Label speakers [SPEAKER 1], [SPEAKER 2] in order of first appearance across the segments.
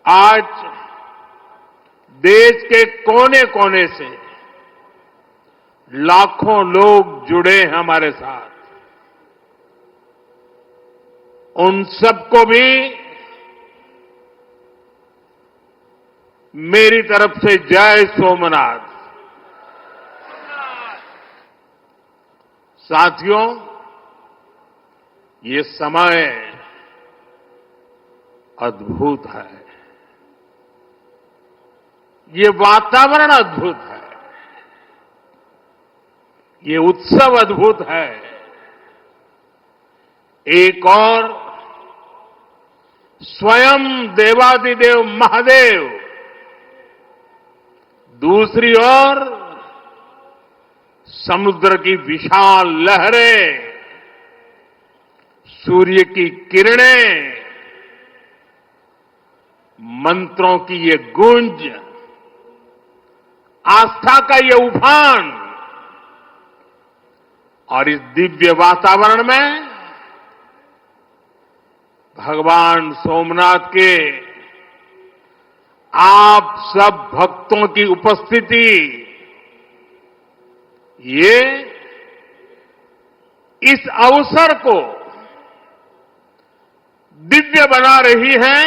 [SPEAKER 1] आज देश के कोने कोने से लाखों लोग जुड़े हैं हमारे साथ। उन सबको भी मेरी तरफ से जय सोमनाथ। साथियों, ये समय अद्भुत है, ये वातावरण अद्भुत है, ये उत्सव अद्भुत है। एक और स्वयं देवादिदेव महादेव, दूसरी ओर समुद्र की विशाल लहरें, सूर्य की किरणें, मंत्रों की ये गूंज, आस्था का ये उफान, और इस दिव्य वातावरण में भगवान सोमनाथ के आप सब भक्तों की उपस्थिति, ये इस अवसर को दिव्य बना रही है,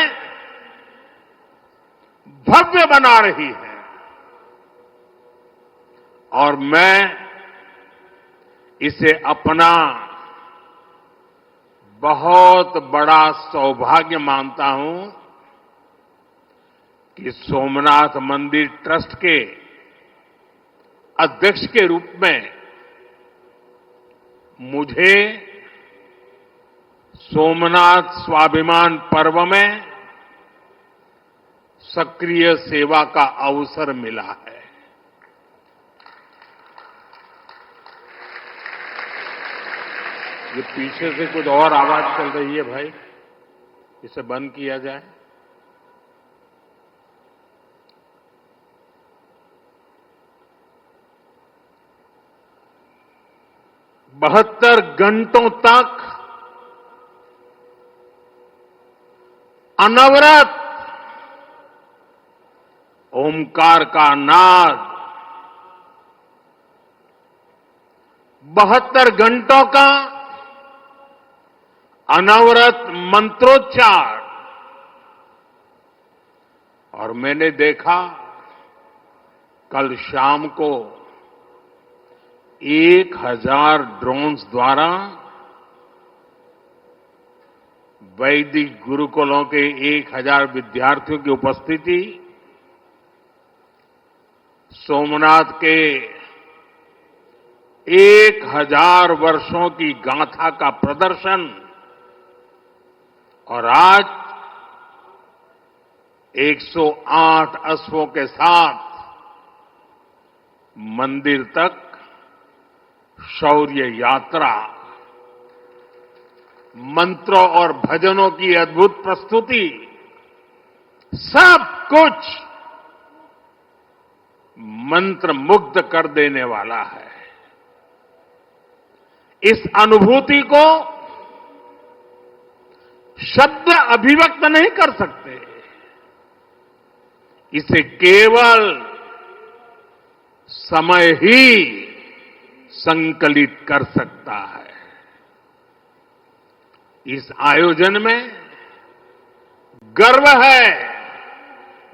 [SPEAKER 1] भव्य बना रही है। और मैं इसे अपना बहुत बड़ा सौभाग्य मानता हूं कि सोमनाथ मंदिर ट्रस्ट के अध्यक्ष के रूप में मुझे सोमनाथ स्वाभिमान पर्व में सक्रिय सेवा का अवसर मिला है। ये पीछे से कुछ और आवाज चल रही है भाई, इसे बंद किया जाए। बहत्तर घंटों तक अनवरत ओमकार का नाद, 72 घंटों का अनवरत मंत्रोच्चार। और मैंने देखा कल शाम को 1000 ड्रोन्स द्वारा वैदिक गुरुकुलों के 1000 विद्यार्थियों की उपस्थिति, सोमनाथ के 1000 वर्षों की गाथा का प्रदर्शन, और आज 108 अश्वों के साथ मंदिर तक शौर्य यात्रा, मंत्रों और भजनों की अद्भुत प्रस्तुति, सब कुछ मंत्र मुग्ध कर देने वाला है। इस अनुभूति को शब्द अभिव्यक्त नहीं कर सकते, इसे केवल समय ही संकलित कर सकता है। इस आयोजन में गर्व है,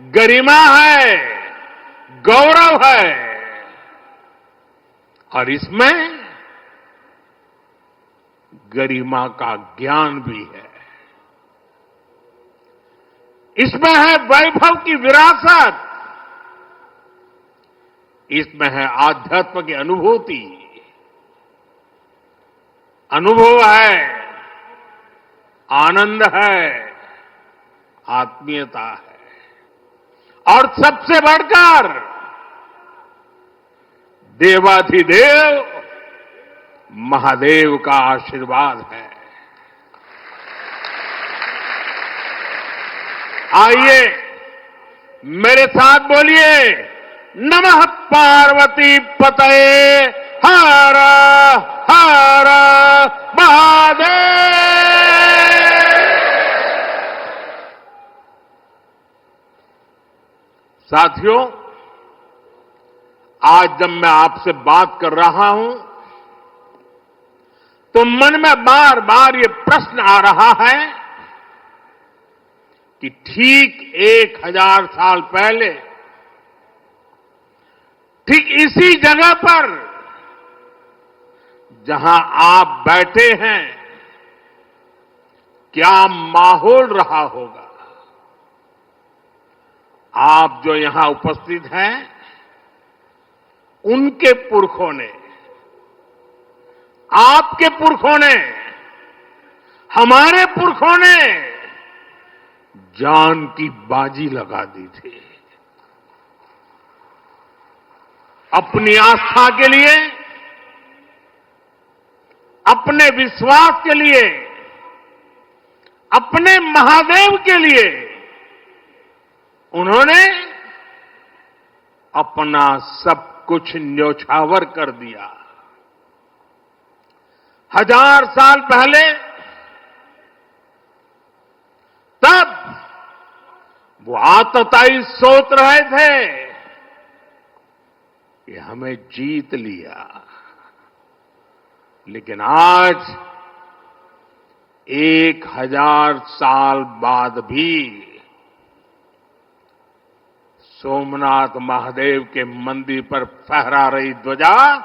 [SPEAKER 1] गरिमा है, गौरव है, और इसमें गरिमा का ज्ञान भी है। इसमें है वैभव की विरासत, इसमें है आध्यात्म की अनुभूति, अनुभव है, आनंद है, आत्मीयता है, और सबसे बढ़कर देवाधिदेव महादेव का आशीर्वाद है। आइए मेरे साथ बोलिए, नमः पार्वती पतये हर हर महादेव। साथियों, आज जब मैं आपसे बात कर रहा हूं तो मन में बार बार ये प्रश्न आ रहा है कि ठीक 1000 साल पहले ठीक इसी जगह पर जहां आप बैठे हैं, क्या माहौल रहा होगा। आप जो यहां उपस्थित हैं, उनके पुरखों ने, आपके पुरखों ने, हमारे पुरखों ने जान की बाजी लगा दी थी। अपनी आस्था के लिए, अपने विश्वास के लिए, अपने महादेव के लिए उन्होंने अपना सब कुछ न्योछावर कर दिया। 1000 साल पहले तब वो आतताई सोच रहे थे कि हमें जीत लिया, लेकिन आज 1000 साल बाद भी सोमनाथ महादेव के मंदिर पर फहरा रही ध्वजा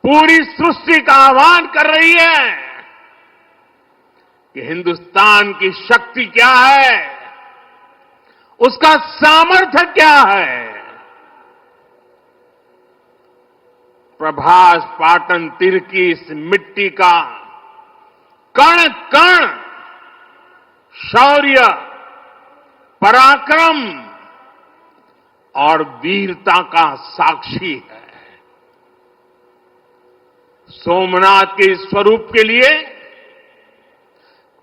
[SPEAKER 1] पूरी सृष्टि का आह्वान कर रही है कि हिंदुस्तान की शक्ति क्या है, उसका सामर्थ्य क्या है। प्रभास पाटन तीर की इस मिट्टी का कण कण शौर्य, पराक्रम और वीरता का साक्षी है। सोमनाथ के स्वरूप के लिए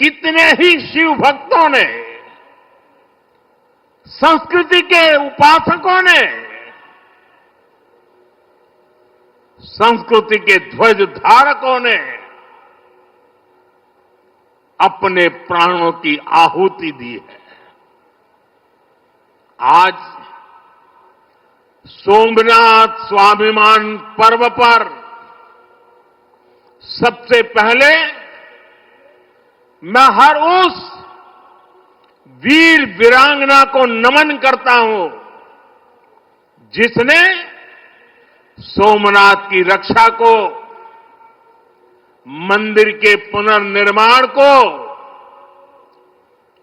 [SPEAKER 1] कितने ही शिव भक्तों ने, संस्कृति के उपासकों ने, संस्कृति के ध्वज धारकों ने अपने प्राणों की आहुति दी है। आज सोमनाथ स्वाभिमान पर्व पर सबसे पहले मैं हर उस वीर वीरांगना को नमन करता हूं जिसने सोमनाथ की रक्षा को, मंदिर के पुनर्निर्माण को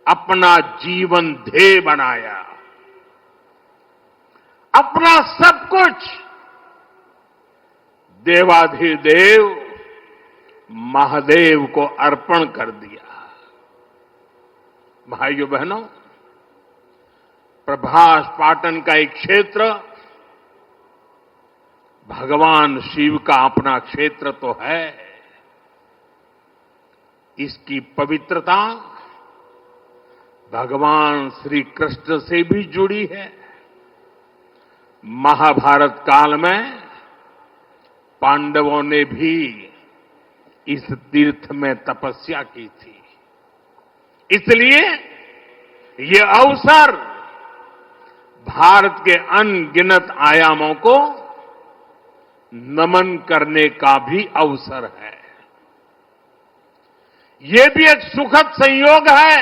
[SPEAKER 1] अपना जीवन ध्येय बनाया, अपना सब कुछ देवाधिदेव महादेव को अर्पण कर दिया। भाइयों बहनों, प्रभास पाटन का एक क्षेत्र भगवान शिव का अपना क्षेत्र तो है। इसकी पवित्रता भगवान श्री कृष्ण से भी जुड़ी है। महाभारत काल में पांडवों ने भी इस तीर्थ में तपस्या की थी। इसलिए ये अवसर भारत के अनगिनत आयामों को नमन करने का भी अवसर है। ये भी एक सुखद संयोग है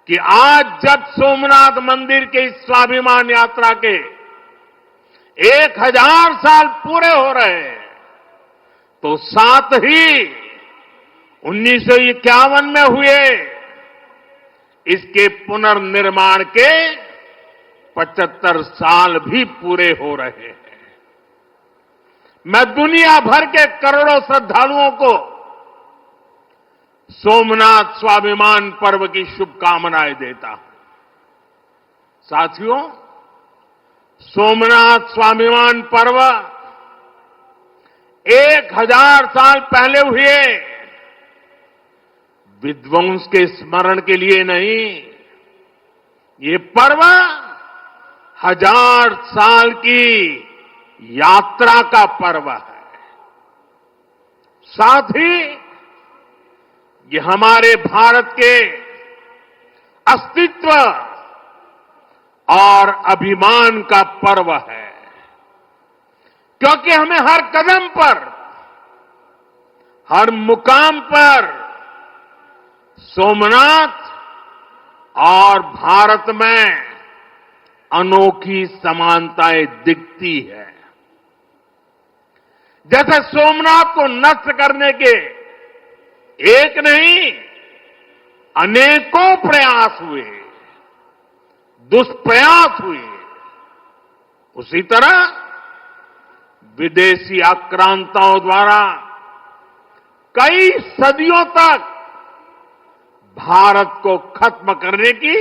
[SPEAKER 1] कि आज जब सोमनाथ मंदिर के इस स्वाभिमान यात्रा के 1000 साल पूरे हो रहे हैं, तो साथ ही 1951 में हुए इसके पुनर्निर्माण के 75 साल भी पूरे हो रहे हैं। मैं दुनिया भर के करोड़ों श्रद्धालुओं को सोमनाथ स्वाभिमान पर्व की शुभकामनाएं देता हूं। साथियों, सोमनाथ स्वाभिमान पर्व 1000 साल पहले हुए विध्वंस के स्मरण के लिए नहीं, ये पर्व 1000 साल की यात्रा का पर्व है। साथ ही ये हमारे भारत के अस्तित्व और अभिमान का पर्व है, क्योंकि हमें हर कदम पर, हर मुकाम पर सोमनाथ और भारत में अनोखी समानताएं दिखती है। जैसे सोमनाथ को नष्ट करने के एक नहीं अनेकों प्रयास हुए, दुष्प्रयास हुए, उसी तरह विदेशी आक्रांताओं द्वारा कई सदियों तक भारत को खत्म करने की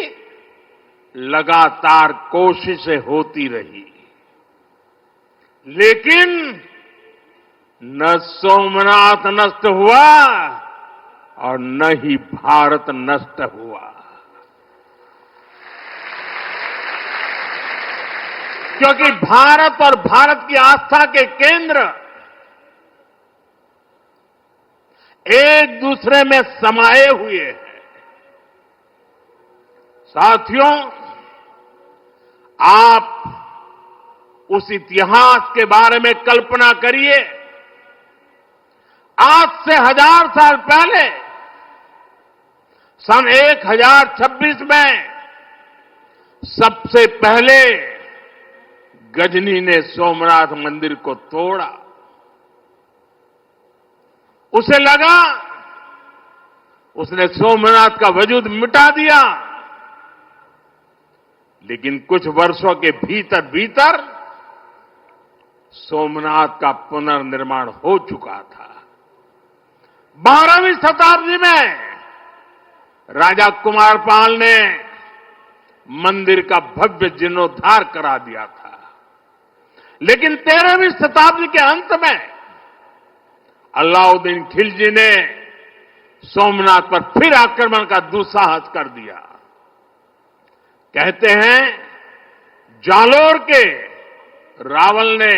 [SPEAKER 1] लगातार कोशिशें होती रही, लेकिन न सोमनाथ नष्ट हुआ और न ही भारत नष्ट हुआ, क्योंकि भारत और भारत की आस्था के केंद्र एक दूसरे में समाये हुए हैं। साथियों, आप उस इतिहास के बारे में कल्पना करिए। आज से 1000 साल पहले सन 1026 में सबसे पहले गजनी ने सोमनाथ मंदिर को तोड़ा। उसे लगा उसने सोमनाथ का वजूद मिटा दिया, लेकिन कुछ वर्षों के भीतर भीतर सोमनाथ का पुनर्निर्माण हो चुका था। 12वीं शताब्दी में राजा कुमारपाल ने मंदिर का भव्य जीर्णोद्धार करा दिया था, लेकिन 13वीं शताब्दी के अंत में अलाउद्दीन खिलजी ने सोमनाथ पर फिर आक्रमण का दुस्साहस कर दिया। कहते हैं जालोर के रावल ने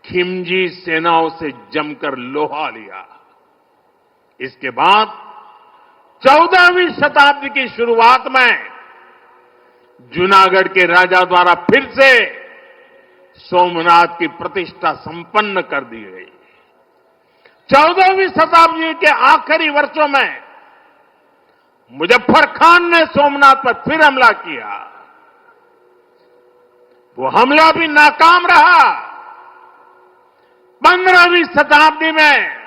[SPEAKER 1] खिमजी सेनाओं से जमकर लोहा लिया। इसके बाद 14वीं शताब्दी की शुरुआत में जूनागढ़ के राजा द्वारा फिर से सोमनाथ की प्रतिष्ठा संपन्न कर दी गई। 14वीं शताब्दी के आखिरी वर्षों में मुजफ्फर खान ने सोमनाथ पर फिर हमला किया। वो हमला भी नाकाम रहा। 15वीं शताब्दी में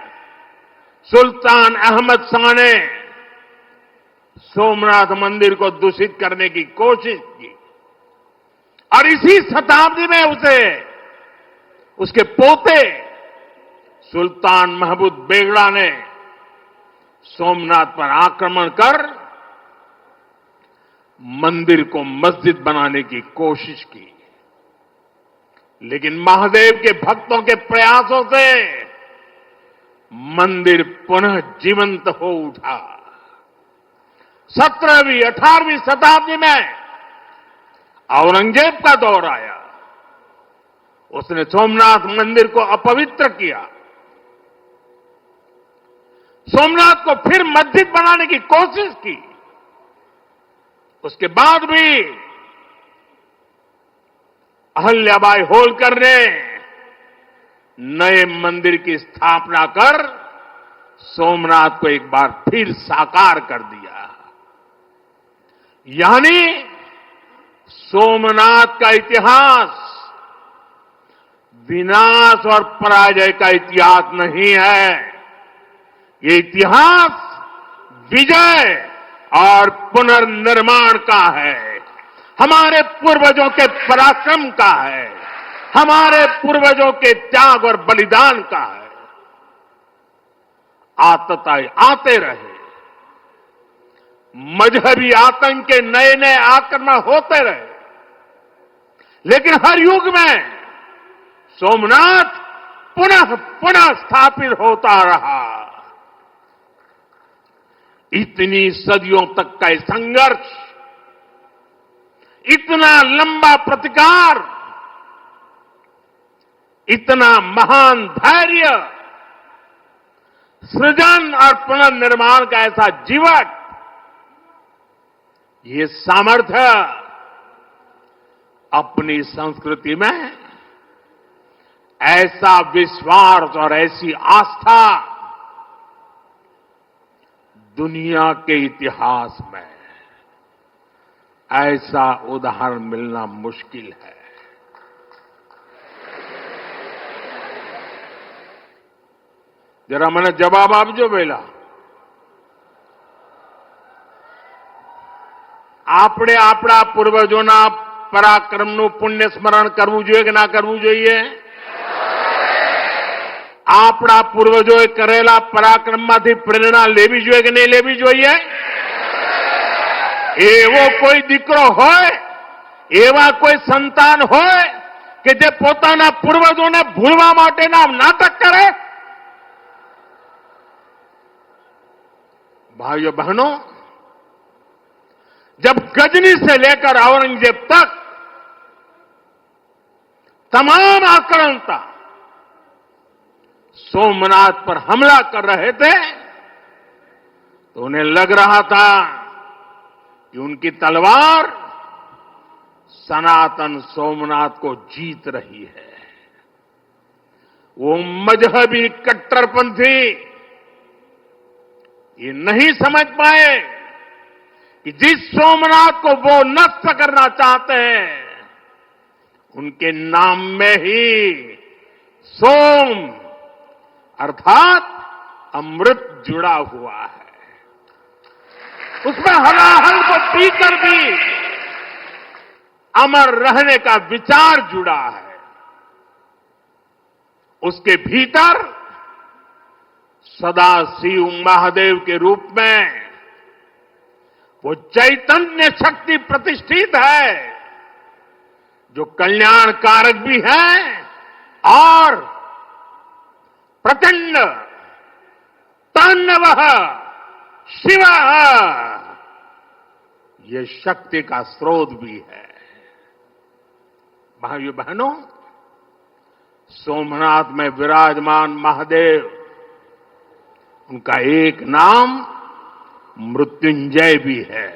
[SPEAKER 1] सुल्तान अहमद शाह ने सोमनाथ मंदिर को दूषित करने की कोशिश की और इसी शताब्दी में उसके पोते सुल्तान महमूद बेगड़ा ने सोमनाथ पर आक्रमण कर मंदिर को मस्जिद बनाने की कोशिश की, लेकिन महादेव के भक्तों के प्रयासों से मंदिर पुनः जीवंत हो उठा। 17वीं 18वीं शताब्दी में औरंगजेब का दौर आया। उसने सोमनाथ मंदिर को अपवित्र किया, सोमनाथ को फिर मस्जिद बनाने की कोशिश की। उसके बाद भी अहल्याबाई होलकर ने नए मंदिर की स्थापना कर सोमनाथ को एक बार फिर साकार कर दिया। यानी सोमनाथ का इतिहास विनाश और पराजय का इतिहास नहीं है, ये इतिहास विजय और पुनर्निर्माण का है, हमारे पूर्वजों के पराक्रम का है, हमारे पूर्वजों के त्याग और बलिदान का है। आतताई आते रहे, मजहबी आतंक के नए नए आक्रमण होते रहे, लेकिन हर युग में सोमनाथ पुनः पुनः स्थापित होता रहा। इतनी सदियों तक का संघर्ष, इतना लंबा प्रतिकार, इतना महान धैर्य, सृजन और पुनर्निर्माण का ऐसा जीवन, ये सामर्थ्य अपनी संस्कृति में ऐसा विश्वास और ऐसी आस्था दुनिया के इतिहास में ऐसा उदाहरण मिलना मुश्किल है। जरा मैंने जवाब आपजो वेला આપણે આપણા પૂર્વજોના પરાક્રમનું પુણ્ય સ્મરણ કરવું જોઈએ કે ના કરવું જોઈએ? આપણા પૂર્વજોએ કરેલા પરાક્રમમાંથી પ્રેરણા લેવી જોઈએ કે નહીં લેવી જોઈએ? એવો કોઈ દીકરો હોય, એવા કોઈ સંતાન હોય કે જે પોતાના પૂર્વજોને ભૂલવા માટેના નાટક કરે? भाइयों बहनों, जब गजनी से लेकर औरंगजेब तक तमाम आक्रांता सोमनाथ पर हमला कर रहे थे तो उन्हें लग रहा था कि उनकी तलवार सनातन सोमनाथ को जीत रही है। वो मजहबी कट्टरपंथी ये नहीं समझ पाए कि जिस सोमनाथ को वो नष्ट करना चाहते हैं उनके नाम में ही सोम अर्थात अमृत जुड़ा हुआ है। उसमें हलाहल को पीकर भी अमर रहने का विचार जुड़ा है। उसके भीतर सदा शिव महादेव के रूप में वो चैतन्य शक्ति प्रतिष्ठित है जो कल्याणकारक भी है और प्रचंड तांडव शिव ये शक्ति का स्रोत भी है। भाइयों बहनों, सोमनाथ में विराजमान महादेव, उनका एक नाम मृत्युंजय भी है।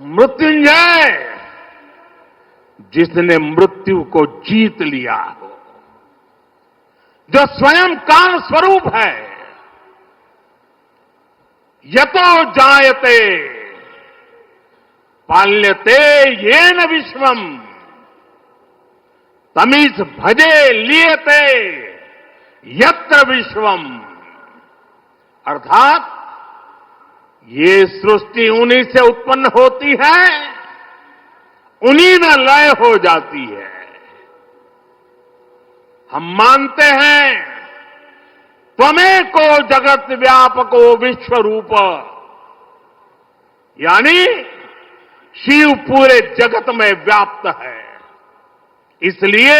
[SPEAKER 1] मृत्युंजय जिसने मृत्यु को जीत लिया हो, जो स्वयं काल स्वरूप है। यतो जायते पाल्यते येन विश्वम तमीस भजे लियते यत्र विश्वम, अर्थात ये सृष्टि उन्हीं से उत्पन्न होती है, उन्हीं में लय हो जाती है। हम मानते हैं त्वमेको जगत व्यापको विश्व रूप, यानी शिव पूरे जगत में व्याप्त है। इसलिए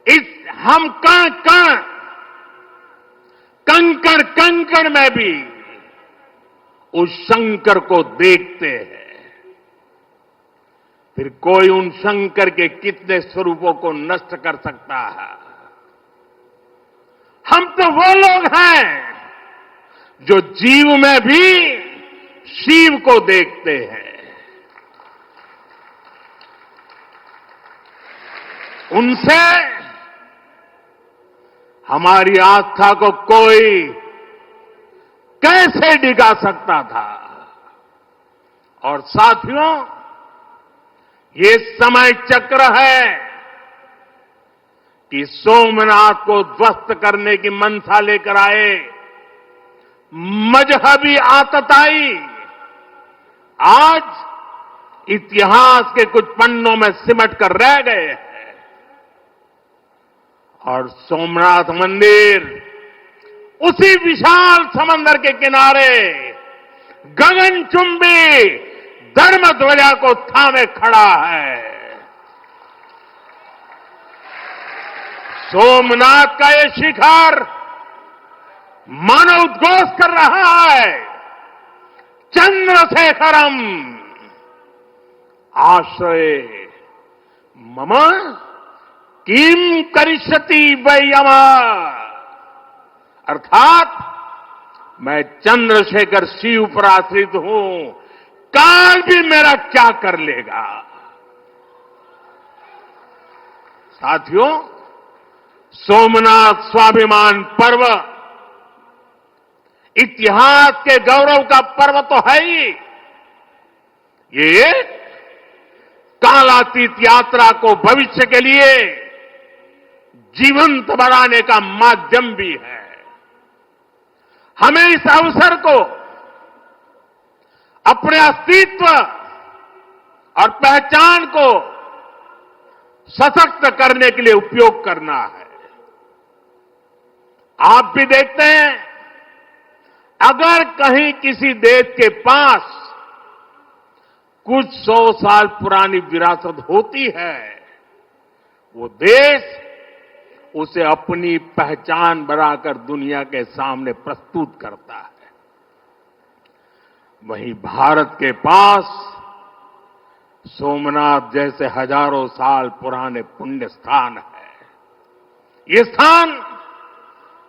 [SPEAKER 1] इस हम कण कण कंकड़ कंकड़ में भी उस शंकर को देखते हैं। फिर कोई उन शंकर के कितने स्वरूपों को नष्ट कर सकता है? हम तो वो लोग हैं जो जीव में भी शिव को देखते हैं। उनसे हमारी आस्था को कोई कैसे डिगा सकता था? और साथियों, ये समय चक्र है कि सोमनाथ को ध्वस्त करने की मंशा लेकर आए मजहबी आतताई आज इतिहास के कुछ पन्नों में सिमट कर रह गए हैं। और सोमनाथ मंदिर उसी विशाल समंदर के किनारे गगनचुंबी धर्म ध्वजा को थामे खड़ा है। सोमनाथ का ये शिखर मानो उद्घोष कर रहा है, चंद्रशेखरम आश्रय मम किम करिष्यति वै यमा, अर्थात मैं चंद्रशेखर शिव पर आश्रित हूं, काल भी मेरा क्या कर लेगा। साथियों, सोमनाथ स्वाभिमान पर्व इतिहास के गौरव का पर्व तो है ही, ये कालातीत यात्रा को भविष्य के लिए जीवंत बनाने का माध्यम भी है। हमें इस अवसर को अपने अस्तित्व और पहचान को सशक्त करने के लिए उपयोग करना है। आप भी देखते हैं, अगर कहीं किसी देश के पास कुछ 100 साल पुरानी विरासत होती है, वो देश उसे अपनी पहचान बनाकर दुनिया के सामने प्रस्तुत करता है। वहीं भारत के पास सोमनाथ जैसे हजारों साल पुराने पुण्य स्थान है। ये स्थान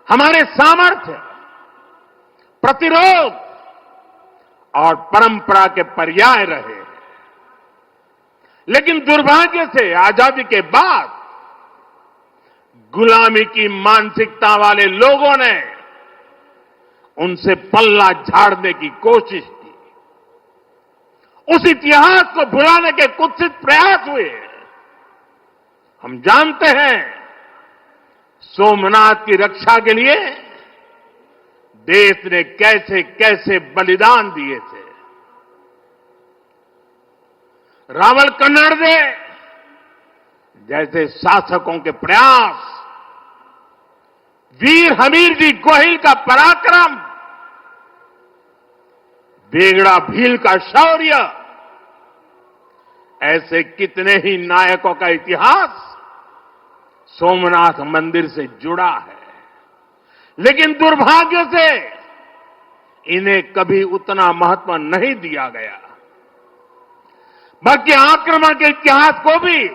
[SPEAKER 1] हमारे सामर्थ्य, प्रतिरोध और परंपरा के पर्याय रहे। लेकिन दुर्भाग्य से आजादी के बाद गुलामी की मानसिकता वाले लोगों ने उनसे पल्ला झाड़ने की कोशिश की। उस इतिहास को भुलाने के कुत्सित प्रयास हुए। हम जानते हैं, सोमनाथ की रक्षा के लिए देश ने कैसे कैसे बलिदान दिए थे। रावल कन्नड़दे जैसे शासकों के प्रयास, वीर हमीर जी गोहिल का पराक्रम, बेगड़ा भील का शौर्य, ऐसे कितने ही नायकों का इतिहास सोमनाथ मंदिर से जुड़ा है। लेकिन दुर्भाग्य से इन्हें कभी उतना महत्व नहीं दिया गया, बल्कि आक्रमण के इतिहास को भी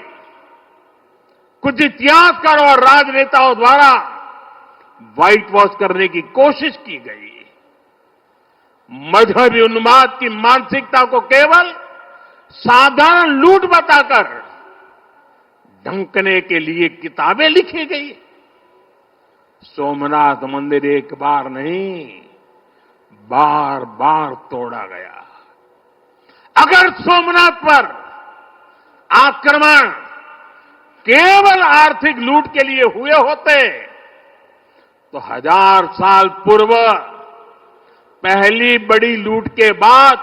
[SPEAKER 1] कुछ इतिहासकारों और राजनेताओं द्वारा व्हाइट वॉश करने की कोशिश की गई। मजहबी उन्माद की मानसिकता को केवल साधारण लूट बताकर ढंकने के लिए किताबें लिखी गई। सोमनाथ मंदिर एक बार नहीं, बार बार तोड़ा गया। अगर सोमनाथ पर आक्रमण केवल आर्थिक लूट के लिए हुए होते तो 1000 साल पूर्व पहली बड़ी लूट के बाद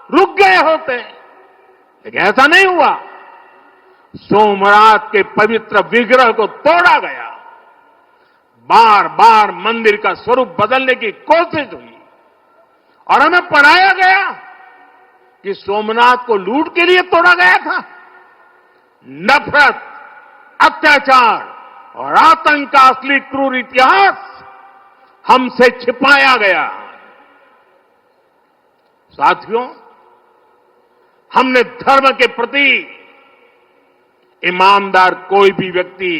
[SPEAKER 1] रुक गए होते। लेकिन ऐसा नहीं हुआ। सोमनाथ के पवित्र विग्रह को तोड़ा गया। बार बार मंदिर का स्वरूप बदलने की कोशिश हुई और हमें पढ़ाया गया कि सोमनाथ को लूट के लिए तोड़ा गया था। नफरत, अत्याचार और आतंक का असली क्रूर इतिहास हमसे छिपाया गया। साथियों, हमने धर्म के प्रति ईमानदार कोई भी व्यक्ति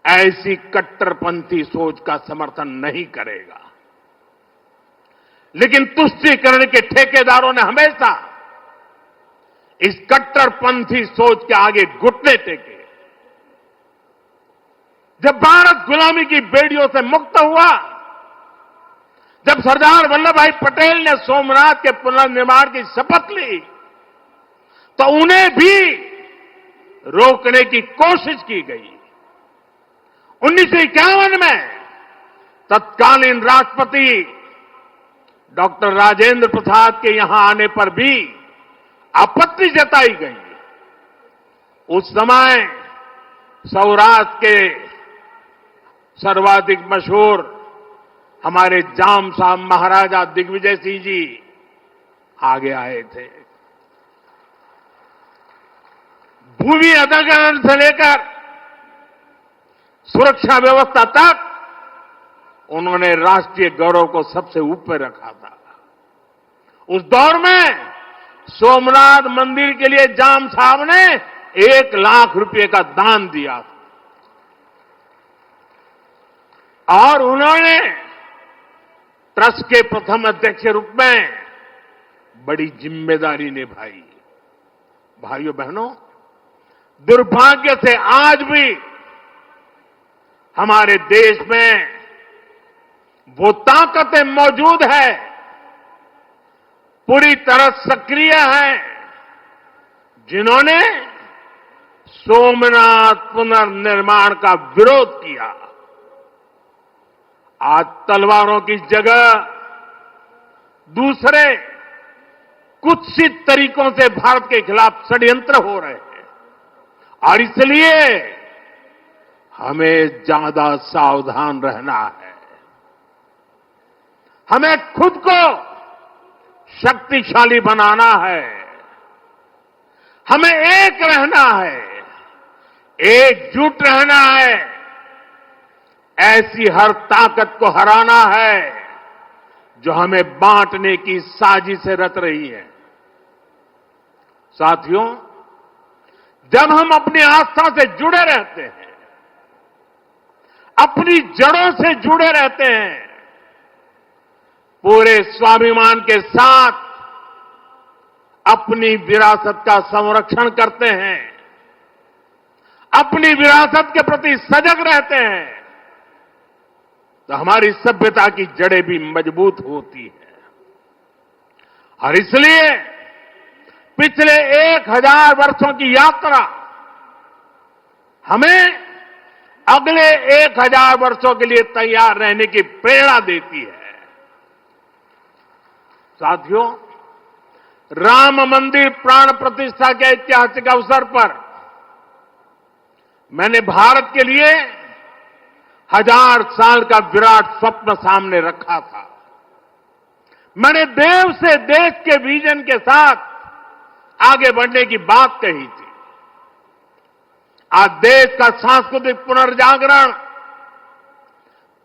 [SPEAKER 1] ऐसी कट्टरपंथी सोच का समर्थन नहीं करेगा। लेकिन तुष्टीकरण के ठेकेदारों ने हमेशा इस कट्टरपंथी सोच के आगे घुटने टेके। जब भारत गुलामी की बेड़ियों से मुक्त हुआ, जब सरदार वल्लभ भाई पटेल ने सोमनाथ के पुनर्निर्माण की शपथ ली, तो उन्हें भी रोकने की कोशिश की गई। 1951 में तत्कालीन राष्ट्रपति डॉक्टर राजेंद्र प्रसाद के यहां आने पर भी आपत्ति जताई गई। उस समय सौराष्ट्र के सर्वाधिक मशहूर हमारे जाम साहब महाराजा दिग्विजय सिंह जी आगे आए थे। भूमि अधिग्रहण से लेकर सुरक्षा व्यवस्था तक उन्होंने राष्ट्रीय गौरव को सबसे ऊपर रखा था। उस दौर में सोमनाथ मंदिर के लिए जाम साहब ने 1 लाख रुपए का दान दिया था और उन्होंने ट्रस्ट के प्रथम अध्यक्ष के रूप में बड़ी जिम्मेदारी निभाई। भाइयों बहनों, दुर्भाग्य से आज भी हमारे देश में वो ताकतें मौजूद है, पूरी तरह सक्रिय है, जिन्होंने सोमनाथ पुनर्निर्माण का विरोध किया। आज तलवारों की जगह दूसरे कुत्सित तरीकों से भारत के खिलाफ षड्यंत्र हो रहे हैं और इसलिए हमें ज्यादा सावधान रहना है। हमें खुद को शक्तिशाली बनाना है, हमें एक रहना है, एकजुट रहना है, ऐसी हर ताकत को हराना है जो हमें बांटने की साजिशें रच रही है। साथियों, जब हम अपनी आस्था से जुड़े रहते हैं, अपनी जड़ों से जुड़े रहते हैं, पूरे स्वाभिमान के साथ अपनी विरासत का संरक्षण करते हैं, अपनी विरासत के प्रति सजग रहते हैं, तो हमारी सभ्यता की जड़ें भी मजबूत होती है। और इसलिए पिछले 1000 वर्षों की यात्रा हमें अगले 1000 वर्षों के लिए तैयार रहने की प्रेरणा देती है। साथियों, राम मंदिर प्राण प्रतिष्ठा के ऐतिहासिक अवसर पर मैंने भारत के लिए 1000 साल का विराट स्वप्न सामने रखा था। मैंने देव से देश के विजन के साथ आगे बढ़ने की बात कही थी। आज देश का सांस्कृतिक पुनर्जागरण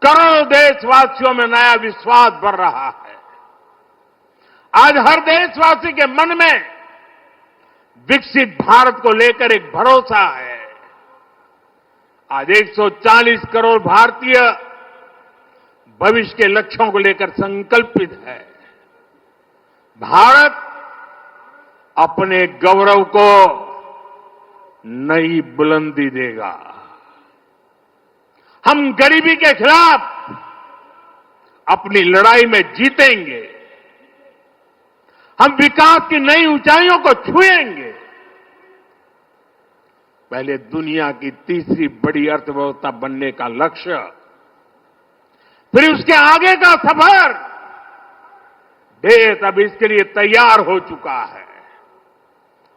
[SPEAKER 1] करोड़ों देशवासियों में नया विश्वास भर रहा है। आज हर देशवासी के मन में विकसित भारत को लेकर एक भरोसा है। आज 140 करोड़ भारतीय भविष्य के लक्ष्यों को लेकर संकल्पित है। भारत अपने गौरव को नई बुलंदी देगा। हम गरीबी के खिलाफ अपनी लड़ाई में जीतेंगे। हम विकास की नई ऊंचाइयों को छुएंगे। पहले दुनिया की तीसरी बड़ी अर्थव्यवस्था बनने का लक्ष्य, फिर उसके आगे का सफर, देश अब इसके लिए तैयार हो चुका है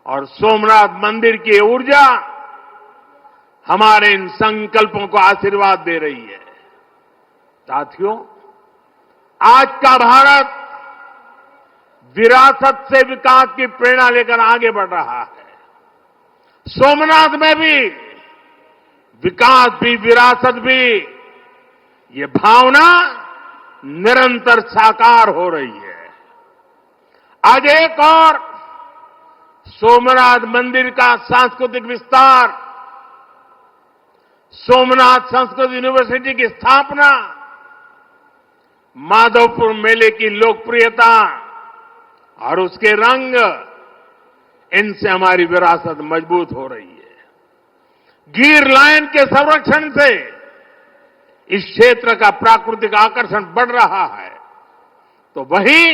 [SPEAKER 1] और सोमनाथ मंदिर की ऊर्जा हमारे इन संकल्पों को आशीर्वाद दे रही है। साथियों, आज का भारत विरासत से विकास की प्रेरणा लेकर आगे बढ़ रहा है। सोमनाथ में भी विकास भी विरासत भी, ये भावना निरंतर साकार हो रही है। आज एक और सोमनाथ मंदिर का सांस्कृतिक विस्तार, सोमनाथ संस्कृत यूनिवर्सिटी की स्थापना, माधवपुर मेले की लोकप्रियता और उसके रंग, इनसे हमारी विरासत मजबूत हो रही है। गिर लायन के संरक्षण से इस क्षेत्र का प्राकृतिक आकर्षण बढ़ रहा है, तो वहीं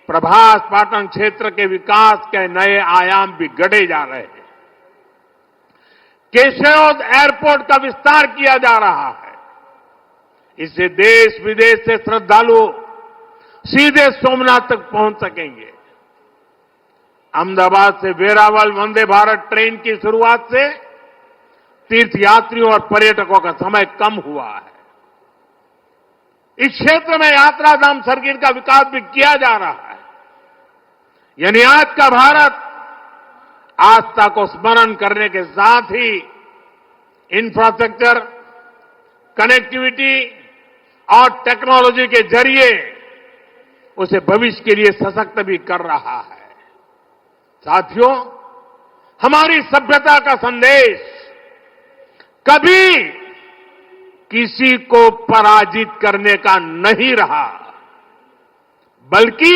[SPEAKER 1] प्रभास पाटन क्षेत्र के विकास के नए आयाम भी गढ़े जा रहे हैं। केशोद एयरपोर्ट का विस्तार किया जा रहा है। इससे देश विदेश से श्रद्धालु सीधे सोमनाथ तक पहुंच सकेंगे। अहमदाबाद से वेरावल वंदे भारत ट्रेन की शुरुआत से तीर्थयात्रियों और पर्यटकों का समय कम हुआ है। इस क्षेत्र में यात्रा धाम सर्किट का विकास भी किया जा रहा है। यानी आज का भारत आस्था को स्मरण करने के साथ ही इंफ्रास्ट्रक्चर, कनेक्टिविटी और टेक्नोलॉजी के जरिए उसे भविष्य के लिए सशक्त भी कर रहा है। साथियों, हमारी सभ्यता का संदेश कभी किसी को पराजित करने का नहीं रहा, बल्कि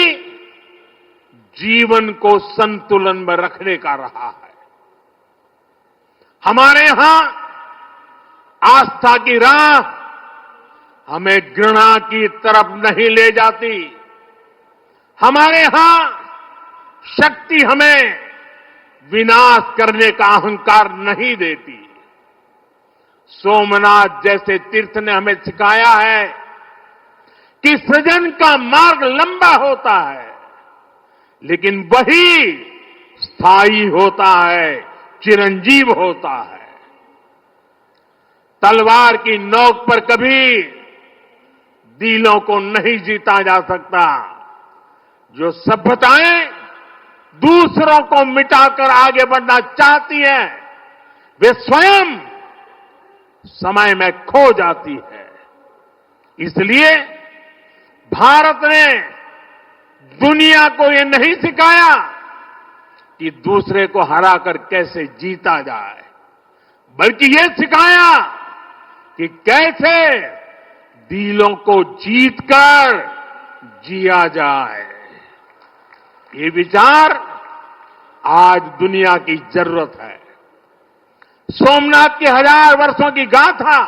[SPEAKER 1] जीवन को संतुलन में रखने का रहा है। हमारे यहां आस्था की राह हमें घृणा की तरफ नहीं ले जाती। हमारे यहां शक्ति हमें विनाश करने का अहंकार नहीं देती। सोमनाथ जैसे तीर्थ ने हमें सिखाया है कि सृजन का मार्ग लंबा होता है, लेकिन वही स्थायी होता है, चिरंजीव होता है। तलवार की नोक पर कभी दिलों को नहीं जीता जा सकता। जो सभ्यताएं दूसरों को मिटाकर आगे बढ़ना चाहती हैं, वे स्वयं समय में खो जाती है। इसलिए भारत ने दुनिया को ये नहीं सिखाया कि दूसरे को हराकर कैसे जीता जाए, बल्कि ये सिखाया कि कैसे दिलों को जीतकर जिया जाए। ये विचार आज दुनिया की जरूरत है। सोमनाथ की 1000 वर्षों की गाथा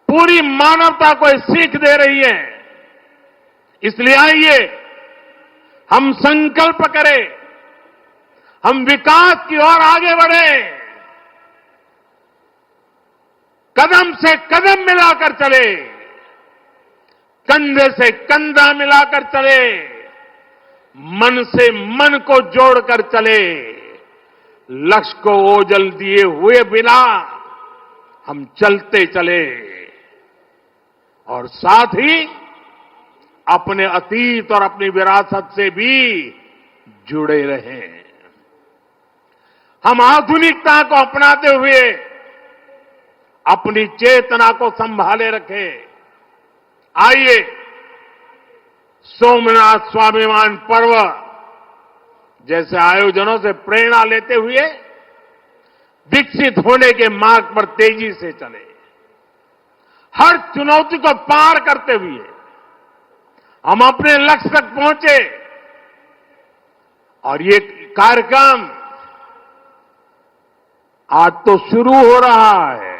[SPEAKER 1] पूरी मानवता को सीख दे रही है। इसलिए आइए हम संकल्प करें, हम विकास की ओर आगे बढ़ें, कदम से कदम मिलाकर चले, कंधे से कंधा मिलाकर चले, मन से मन को जोड़कर चले। लक्ष्य को ओझल दिए हुए बिना हम चलते चले और साथ ही अपने अतीत और अपनी विरासत से भी जुड़े रहें। हम आधुनिकता को अपनाते हुए अपनी चेतना को संभाले रखें। आइए सोमनाथ स्वाभिमान पर्व जैसे आयोजनों से प्रेरणा लेते हुए विकसित होने के मार्ग पर तेजी से चले। हर चुनौती को पार करते हुए हम अपने लक्ष्य तक पहुंचे। और ये कार्यक्रम आज तो शुरू हो रहा है।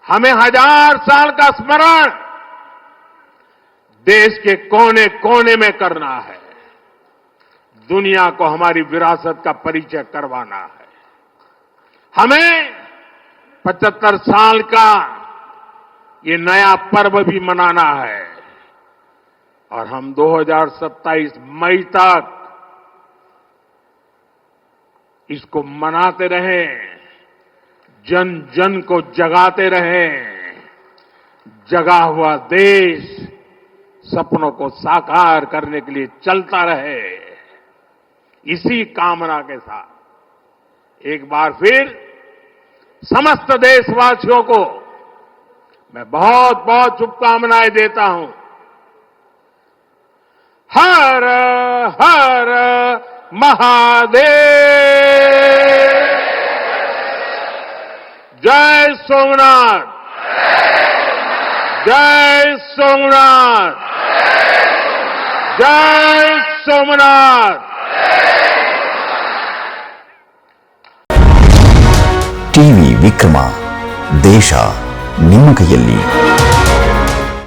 [SPEAKER 1] हमें 1000 साल का स्मरण देश के कोने कोने में करना है। दुनिया को हमारी विरासत का परिचय करवाना है। हमें 75 साल का ये नया पर्व भी मनाना है और हम 2027 मई तक इसको मनाते रहें, जन जन को जगाते रहें। जगा हुआ देश सपनों को साकार करने के लिए चलता रहे। इसी कामना के साथ एक बार फिर समस्त देशवासियों को मैं बहुत बहुत शुभकामनाएं देता हूं। हर हर महादेव। जय सोमनाथ, जय सोमनाथ, जय सोमनाथ।
[SPEAKER 2] ಟಿವಿ ವಿಕ್ರಮ, ದೇಶ ನಿಮ್ಮ ಕೈಯಲ್ಲಿ.